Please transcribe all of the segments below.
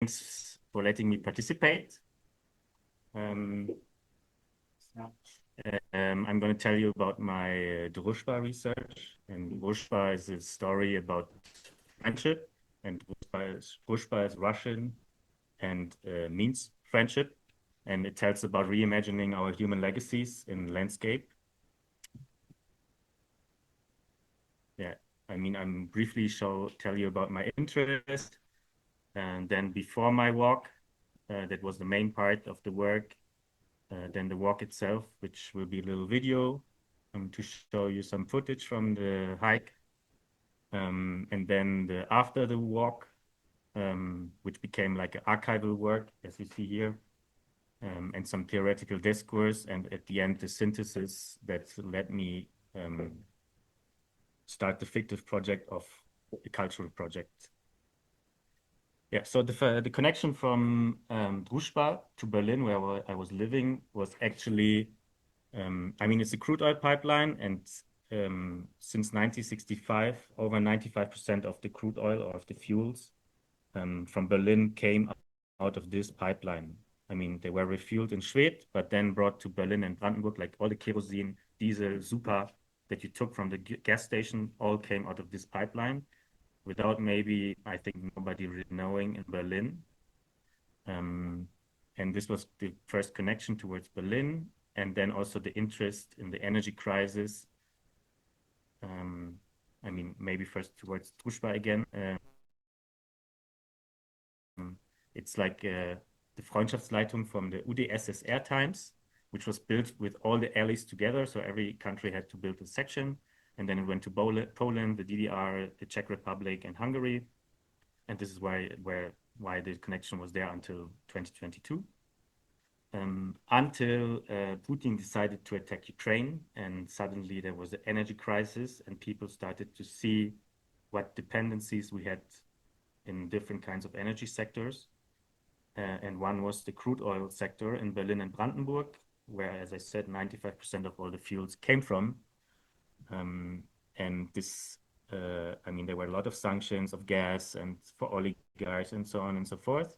Thanks for letting me participate. I'm going to tell you about my Drushba research. And Drushba is a story about friendship. And Drushba is Russian and means friendship. And it tells about reimagining our human legacies in landscape. Yeah, I mean, I'm briefly tell you about my interest. And then before my walk, that was the main part of the work. Then the walk itself, which will be a little video to show you some footage from the hike. And then after the walk, which became like an archival work, as you see here, and some theoretical discourse. And at the end, the synthesis that led me start the fictive project of a cultural project. Yeah, so the connection from Druschba to Berlin, where I was living, was actually, I mean, it's a crude oil pipeline, and since 1965, over 95% of the crude oil or of the fuels from Berlin came out of this pipeline. I mean, they were refueled in Schwedt, but then brought to Berlin and Brandenburg, like all the kerosene, diesel, super that you took from the gas station, all came out of this pipeline without maybe, I think, nobody really knowing in Berlin. And this was the first connection towards Berlin, and then also the interest in the energy crisis. I mean, maybe first towards Drushba again. It's like the Freundschaftsleitung from the UdSSR times, which was built with all the allies together. So every country had to build a section. And then it went to Poland, the DDR, the Czech Republic, and Hungary. And this is why the connection was there until 2022. Until Putin decided to attack Ukraine, and suddenly there was an energy crisis, and people started to see what dependencies we had in different kinds of energy sectors. And one was the crude oil sector in Berlin and Brandenburg, where, as I said, 95% of all the fuels came from. And this, I mean, there were a lot of sanctions of gas and for oligarchs and so on and so forth.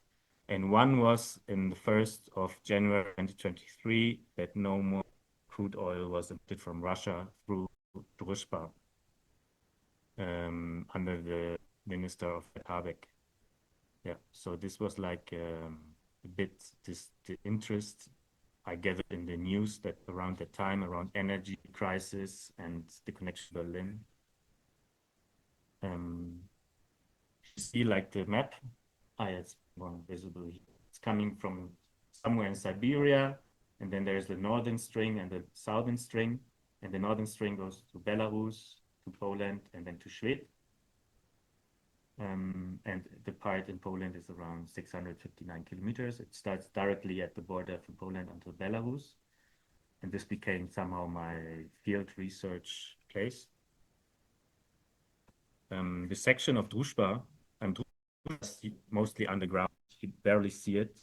And one was in the 1st of January 2023 that no more crude oil was imported from Russia through Drushba under the Minister of Babak. Yeah, so this was like a bit the interest I gathered in the news that around that time, around energy crisis and the connection to Berlin. You see like the map. It's one visible here. It's coming from somewhere in Siberia, and then there's the northern string and the southern string, and the northern string goes to Belarus, to Poland, and then to Schwedt. And the part in Poland is around 659 kilometers. It starts directly at the border from Poland until Belarus. And this became somehow my field research place. The section of Drushba, mostly underground. You barely see it.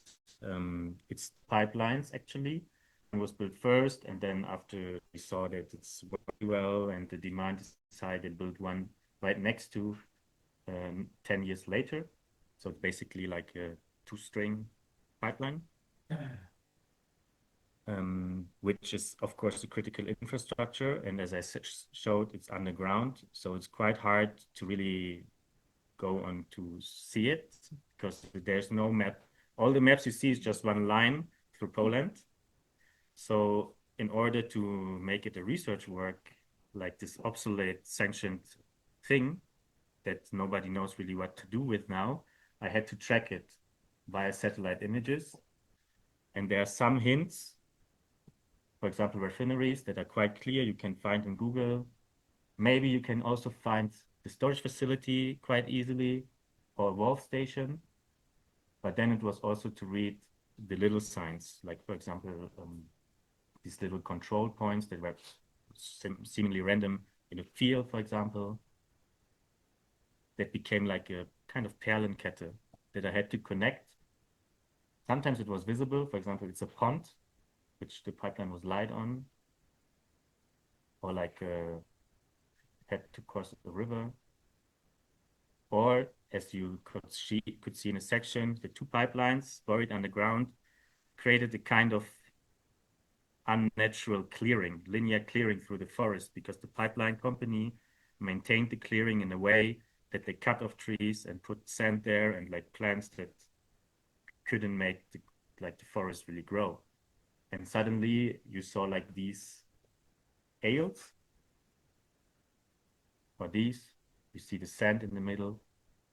It's pipelines, actually. It was built first, and then after we saw that it's working well and the demand is high, they built one right next to 10 years later. So it's basically like a two-string pipeline, which is, of course, a critical infrastructure. And as I showed, it's underground. So it's quite hard to really go on to see it because there's no map. All the maps you see is just one line through Poland. So in order to make it a research work, like this obsolete sanctioned thing, that nobody knows really what to do with now, I had to track it via satellite images. And there are some hints, for example, refineries that are quite clear, you can find in Google. Maybe you can also find the storage facility quite easily or a valve station. But then it was also to read the little signs, like, for example, these little control points that were seemingly random in a field, for example, that became like a kind of Perlenkette that I had to connect. Sometimes it was visible. For example, it's a pond, which the pipeline was light on, or like had to cross a river. Or as you could see in a section, the two pipelines buried underground created a kind of unnatural clearing, linear clearing through the forest, because the pipeline company maintained the clearing in a way that they cut off trees and put sand there and like plants that couldn't make the forest really grow. And suddenly you saw like these ales, or these, you see the sand in the middle.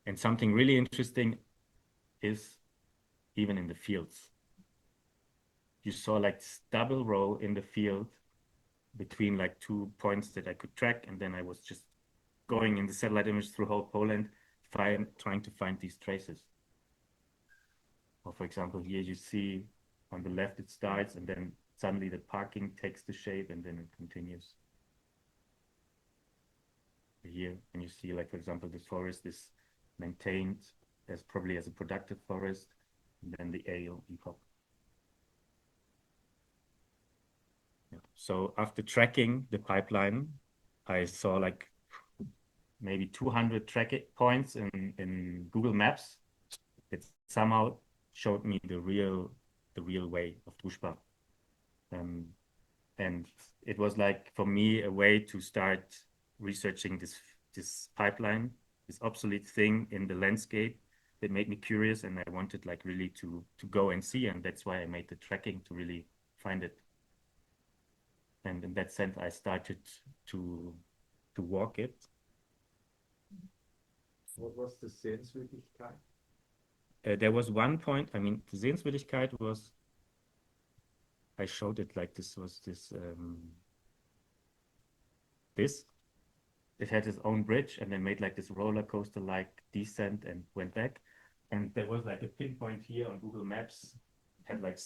And something really interesting is even in the fields. You saw like this double row in the field between like 2 points that I could track. And then I was just going in the satellite image through whole Poland, trying to find these traces. Or for example, here you see on the left it starts, and then suddenly the parking takes the shape, and then it continues. Here, and you see, like, for example, the forest is maintained as probably as a productive forest, and then the ale epoch. Yeah. So after tracking the pipeline, I saw like maybe 200 track points in Google Maps. It somehow showed me the real way of Drushba. And it was like, for me, a way to start researching this pipeline, this obsolete thing in the landscape that made me curious, and I wanted like really to go and see, and that's why I made the tracking to really find it. And in that sense, I started to walk it. What was the Sehenswürdigkeit? There was one point, I mean, the Sehenswürdigkeit was, I showed it like this was this, it had its own bridge, and they made like this roller coaster like descent and went back. And there was like a pinpoint here on Google Maps, it had like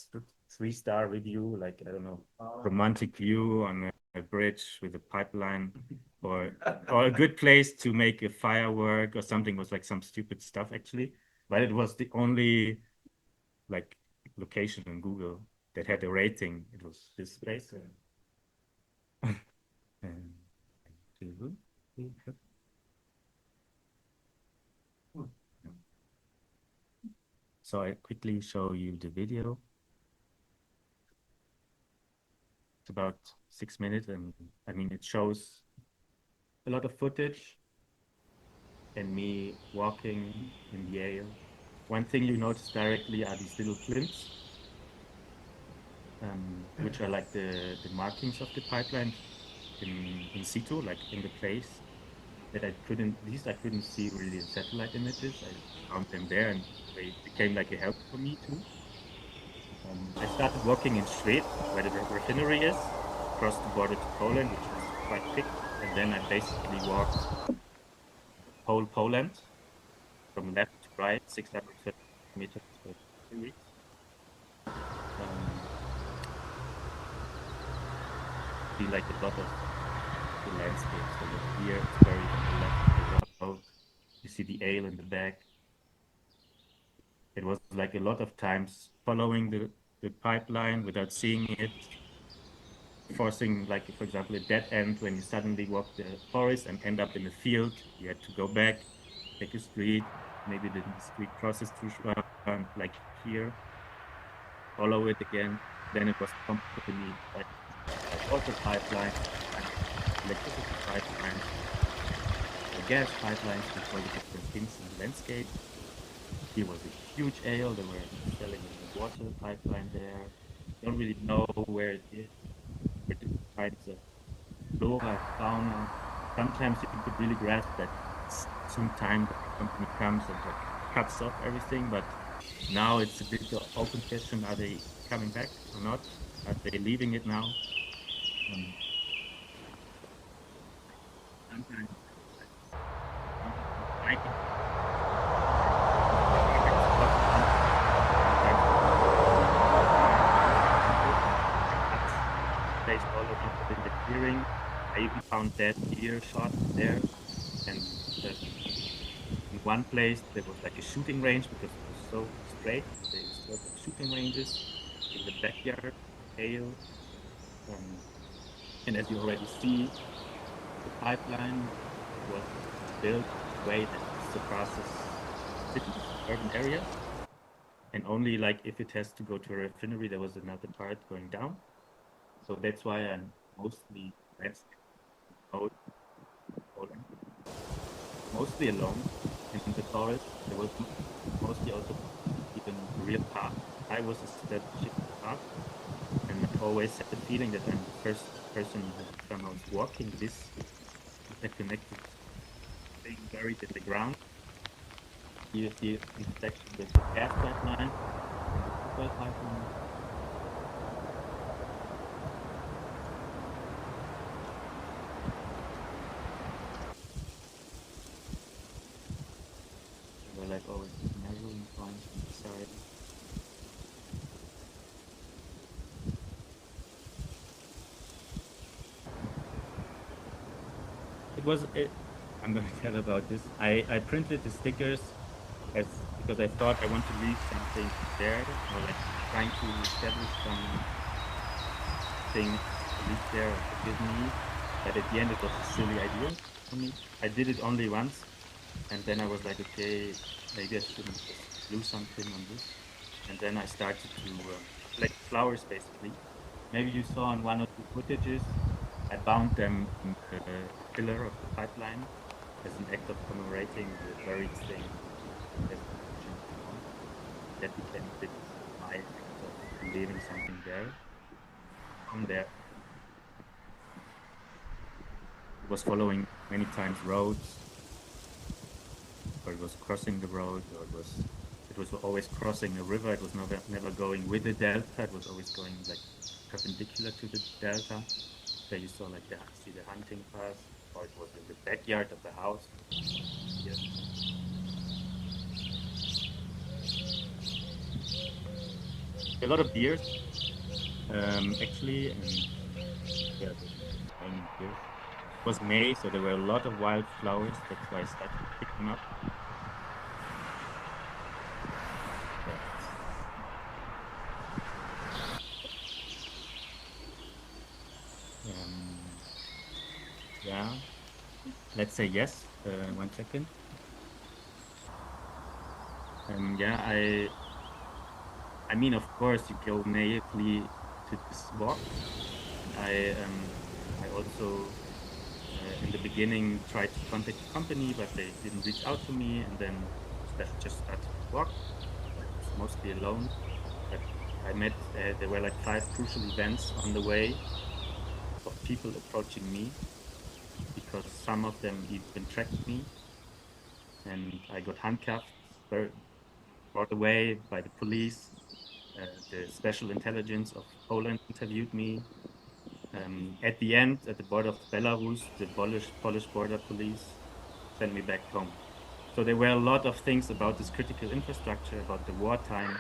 3-star review, like, I don't know, romantic view on a bridge with a pipeline, or a good place to make a firework or something. It was like some stupid stuff actually, but it was the only like location in Google that had a rating. It was this place. So I quickly show you the video. It's about 6 minutes, and I mean, it shows a lot of footage and me walking in the ale. One thing you notice directly are these little flints, which are like the markings of the pipeline in situ, like in the place that I couldn't see really in satellite images. I found them there, and they became like a help for me too. I started walking in Schwedt, where the refinery is, across the border to Poland, which was quite thick, and then I basically walked whole Poland from left to right, 630 meters for 2 weeks. See like a lot of the landscapes. So here it's very on the left of the road. You see the ale in the back. It was like a lot of times following the pipeline without seeing it, forcing, like, for example, a dead end when you suddenly walk the forest and end up in a field. You had to go back, take a street, maybe the street crosses Drushba, like here, follow it again. Then it was completely like water pipeline, electricity pipeline, gas pipelines with all the different things in the landscape. Here was a huge ale. They were selling a water pipeline there. Don't really know where it is. But different kinds of flora, fauna. Sometimes you could really grasp that soon time the company comes and like cuts off everything. But now it's a bit of open question: are they coming back or not? Are they leaving it now? Sometimes placed all of it in the clearing. I even found dead deer shot there, and in one place there was like a shooting range because it was so straight. They installed like shooting ranges in the backyard, ale, and as you already see, the pipeline was built in a way that surpasses cities, urban areas, and only like if it has to go to a refinery, there was another part going down. So that's why I'm mostly landscape mode, mostly alone in the forest. There was mostly also even real path. I was establishing the path, and I always had the feeling that I'm the first person who somehow is walking this interconnected thing buried in the ground. You see the intersection with the gas pipeline and the oil pipeline. There were like always measuring points on the side. I'm going to tell about this. I printed the stickers as because I thought I want to leave something there, or like trying to establish something at least there or forgive me. But at the end, it was a silly idea for me. I did it only once, and then I was like, okay, maybe I shouldn't just glue something on this. And then I started to collect flowers, basically. Maybe you saw in one or two footages, I bound them in the pillar of the pipeline as an act of commemorating the buried thing as that became a bit my act of leaving something there. From there, it was following many times roads, or it was crossing the road, or it was always crossing a river. It was never going with the delta. It was always going like perpendicular to the delta. There you saw like see the hunting path, or it was in the backyard of the house. Here. A lot of deers, actually, and yeah, raining deers. It was May, so there were a lot of wildflowers. That's why I started to pick them up. Yeah, let's say yes. 1 second. Yeah, I mean, of course, you go naively to this walk. I also in the beginning tried to contact the company, but they didn't reach out to me, and then just started to walk. I was mostly alone, but I met there were like 5 crucial events on the way of people approaching me because some of them even tracked me, and I got handcuffed, brought away by the police. The special intelligence of Poland interviewed me. At the end, at the border of Belarus, the Polish border police sent me back home. So there were a lot of things about this critical infrastructure, about the wartime,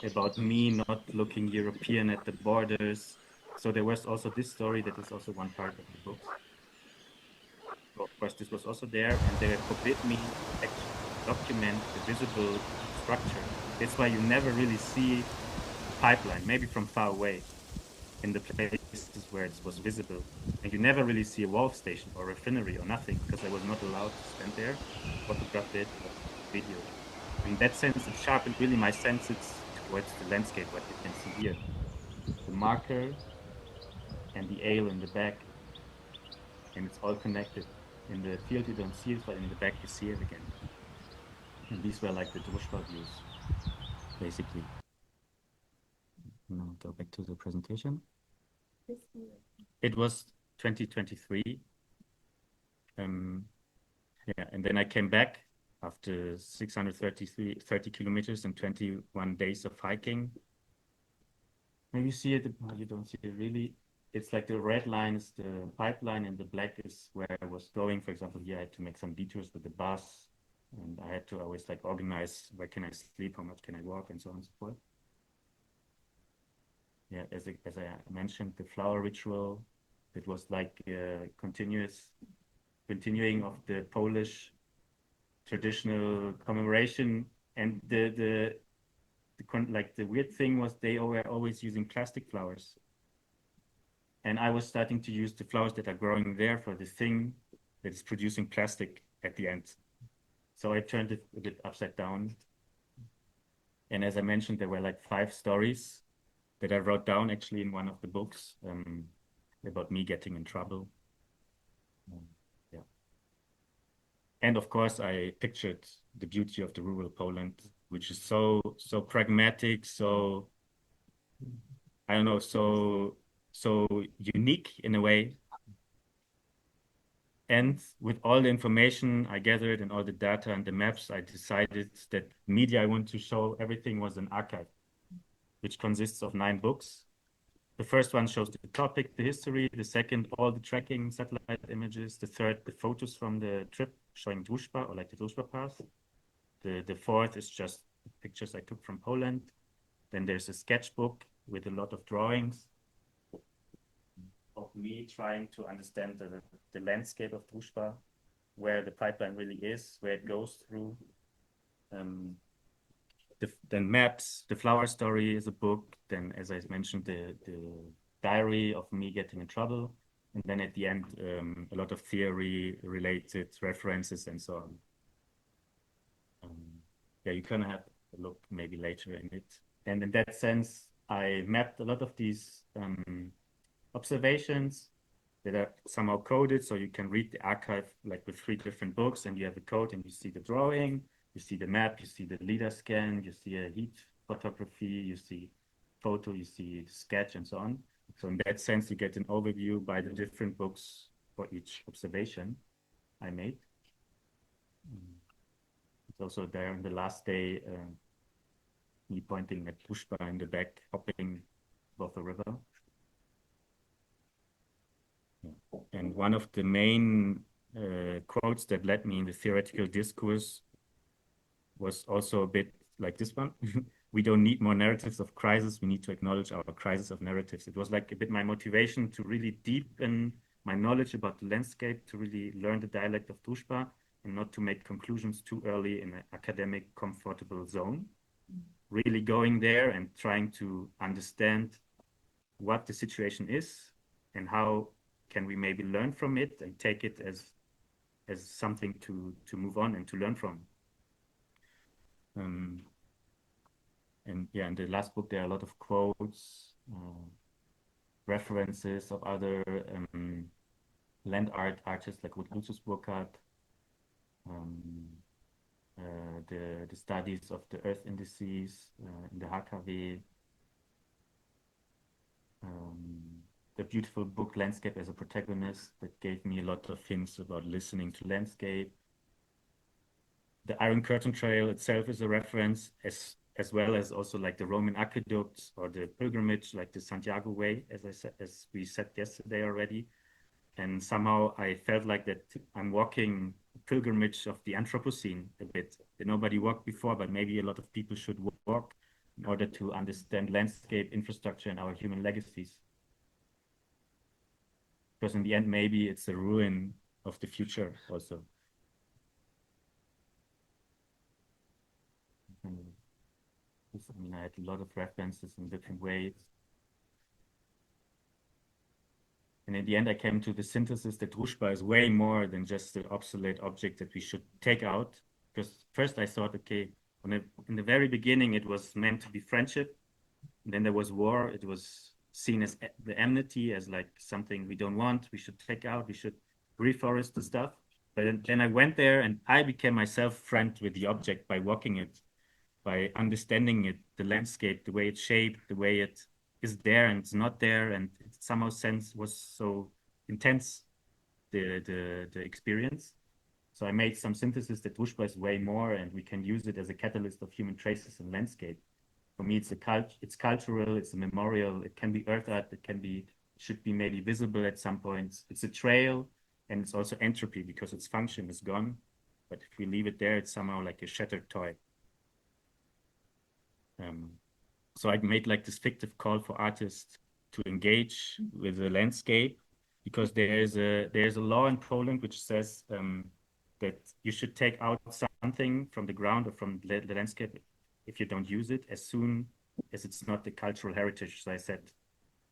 about me not looking European at the borders. So there was also this story that is also one part of the books. So of course, this was also there, and they forbid me to actually document the visible structure. That's why you never really see pipeline, maybe from far away in the places where it was visible. And you never really see a wolf station or refinery or nothing because I was not allowed to stand there, photograph it or video it. In that sense, it sharpened really my senses towards the landscape, what you can see here. The marker and the ale in the back, and it's all connected. In the field, you don't see it, but in the back, you see it again. And these were like the Drushba views, basically. Now go back to the presentation. It was 2023. Yeah, and then I came back after 30 kilometers and 21 days of hiking. Maybe you see it, you don't see it really. It's like the red line is the pipeline and the black is where I was going. For example, here I had to make some detours with the bus, and I had to always like organize where can I sleep, how much can I walk, and so on and so forth. Yeah, as I mentioned, the flower ritual, it was like continuing of the Polish traditional commemoration, and like the weird thing was they were always using plastic flowers, and I was starting to use the flowers that are growing there for the thing that is producing plastic at the end. So I turned it a bit upside down. And as I mentioned, there were like 5 stories that I wrote down actually in one of the books about me getting in trouble. Yeah. And of course, I pictured the beauty of the rural Poland, which is so pragmatic, so I don't know, so unique in a way. And with all the information I gathered and all the data and the maps, I decided that media I want to show everything was an archive, which consists of 9 books. The first one shows the topic, the history. The second, all the tracking satellite images. The third, the photos from the trip showing Drushba or like the Drushba path. The fourth is just pictures I took from Poland. Then there's a sketchbook with a lot of drawings of me trying to understand the landscape of Drushba, where the pipeline really is, where it goes through. Then maps, the flower story is a book. Then, as I mentioned, the diary of me getting in trouble. And then at the end, a lot of theory related references and so on. Yeah, you kind of have a look maybe later in it. And in that sense, I mapped a lot of these observations that are somehow coded, so you can read the archive like with 3 different books, and you have a code, and you see the drawing, you see the map, you see the LiDAR scan, you see a heat photography, you see photo, you see the sketch, and so on. So in that sense, you get an overview by the different books for each observation I made. It's also there on the last day, me pointing at Drushba in the back, hopping above the river. And one of the main quotes that led me in the theoretical discourse was also a bit like this one. We don't need more narratives of crisis. We need to acknowledge our crisis of narratives. It was like a bit my motivation to really deepen my knowledge about the landscape, to really learn the dialect of Drushba, and not to make conclusions too early in an academic, comfortable zone. Really going there and trying to understand what the situation is and how can we maybe learn from it and take it as something to move on and to learn from. And yeah, in the last book, there are a lot of quotes, references of other land art artists like Lucius Burckhardt, the studies of the earth indices in the HKW, the beautiful book Landscape as a Protagonist that gave me a lot of hints about listening to landscape. The Iron Curtain Trail itself is a reference, as well as also like the Roman aqueducts or the pilgrimage, like the Santiago Way, as we said yesterday already. And somehow I felt like that I'm walking pilgrimage of the Anthropocene a bit. That nobody walked before, but maybe a lot of people should walk in order to understand landscape, infrastructure, and our human legacies. Because in the end, maybe it's a ruin of the future also. I mean, I had a lot of references in different ways. And in the end, I came to the synthesis that Drushba is way more than just an obsolete object that we should take out. Because first I thought, okay, in the very beginning, it was meant to be friendship. And then there was war. It was seen as the enmity, as like something we don't want. We should take out. We should reforest the stuff. But then I went there and I became myself friend with the object by walking it, by understanding it, the landscape, the way it's shaped, the way it is there and it's not there, and it somehow sense was so intense, the experience. So I made some synthesis that Drushba is way more, and we can use it as a catalyst of human traces in landscape. For me, it's cultural, it's a memorial, it can be earth art, should be maybe visible at some points. It's a trail, and it's also entropy because its function is gone. But if we leave it there, it's somehow like a shattered toy. So I made like this fictive call for artists to engage with the landscape, because there's a law in Poland which says that you should take out something from the ground or from the landscape if you don't use it, as soon as it's not the cultural heritage. So I said,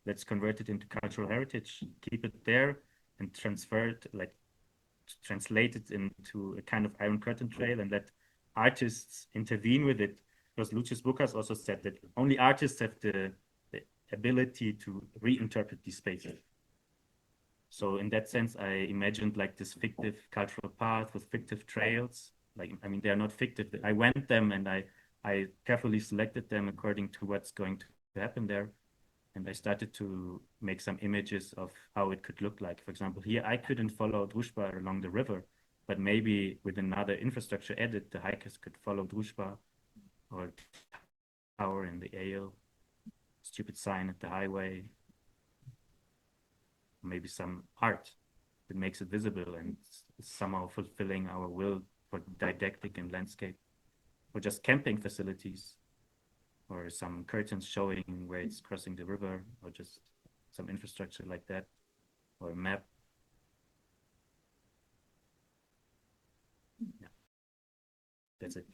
let's convert it into cultural heritage, keep it there, and transfer it, like translate it into a kind of Iron Curtain trail and let artists intervene with it. Because Lucius Burckhardt also said that only artists have the ability to reinterpret these spaces. So in that sense, I imagined like this fictive cultural path with fictive trails. Like, I mean, they are not fictive. I went them and I carefully selected them according to what's going to happen there. And I started to make some images of how it could look like. For example, here I couldn't follow Drushba along the river, but maybe with another infrastructure added, the hikers could follow Drushba or tower in the ale, stupid sign at the highway, maybe some art that makes it visible and somehow fulfilling our will for didactic and landscape, or just camping facilities, or some curtains showing where it's crossing the river, or just some infrastructure like that, or a map. Yeah. That's it.